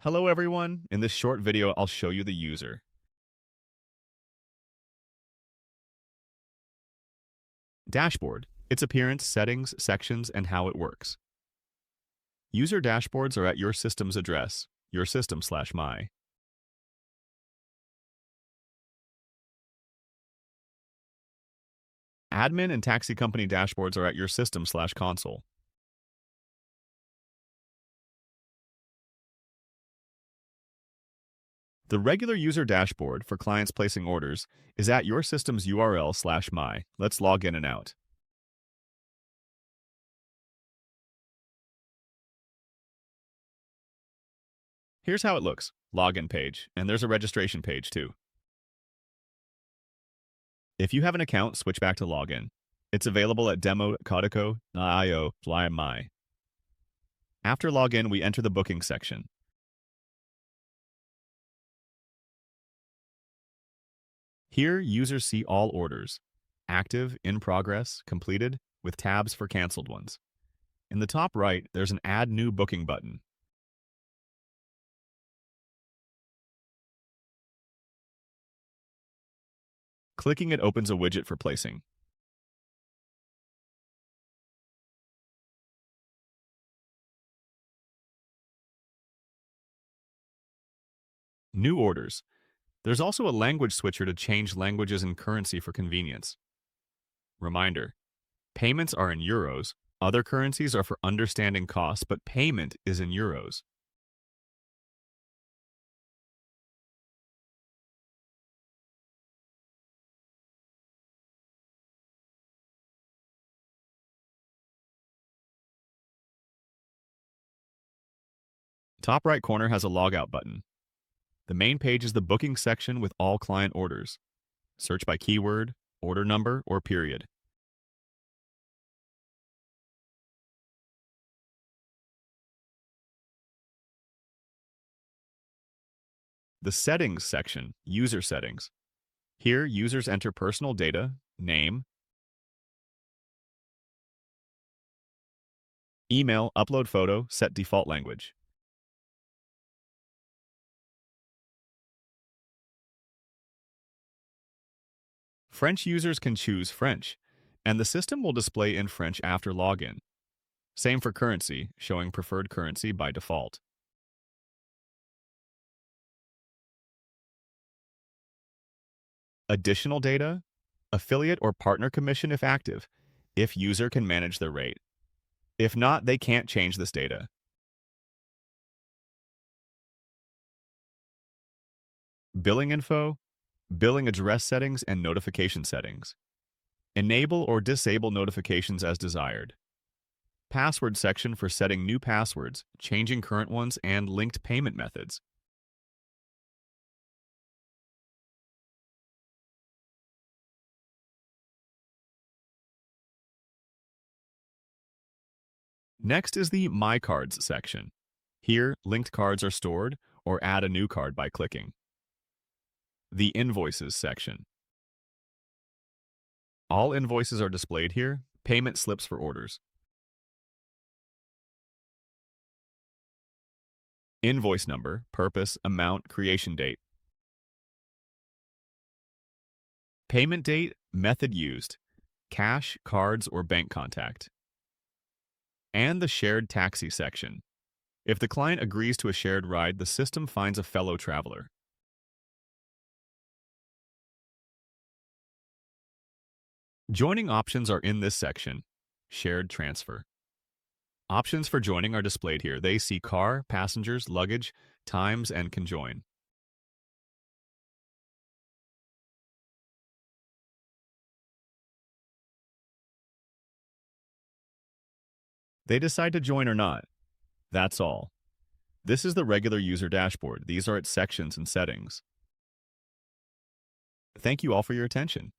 Hello everyone, in this short video I'll show you the user. Dashboard, its appearance, settings, sections, and how it works. User dashboards are at your system's address, your system/my. Admin and taxi company dashboards are at your system/console. The regular user dashboard for clients placing orders is at your system's URL/my. Let's log in and out. Here's how it looks. Login page, and there's a registration page too. If you have an account, switch back to login. It's available at demo.codico.io/my. After login, we enter the booking section. Here, users see all orders, active, in progress, completed, with tabs for canceled ones. In the top right, there's an Add New Booking button. Clicking it opens a widget for placing. New orders. There's also a language switcher to change languages and currency for convenience. Reminder, payments are in euros. Other currencies are for understanding costs, but payment is in euros. Top right corner has a logout button. The main page is the booking section with all client orders. Search by keyword, order number, or period. The Settings section, User Settings. Here, users enter personal data, name, email, upload photo, set default language. French users can choose French, and the system will display in French after login. Same for currency, showing preferred currency by default. Additional data, affiliate or partner commission if active, if user can manage their rate. If not, they can't change this data. Billing info, billing address settings, and notification settings. Enable or disable notifications as desired. Password section for setting new passwords, changing current ones, and linked payment methods. Next is the My Cards section. Here, linked cards are stored, or add a new card by clicking. The Invoices section. All invoices are displayed here, payment slips for orders. Invoice number, purpose, amount, creation date. Payment date, method used, cash, cards, or bank contact. And the Shared Taxi section. If the client agrees to a shared ride, the system finds a fellow traveler. Joining options are in this section. Shared transfer. Options for joining are displayed here. They see car, passengers, luggage, times, and can join. They decide to join or not. That's all. This is the regular user dashboard. These are its sections and settings. Thank you all for your attention.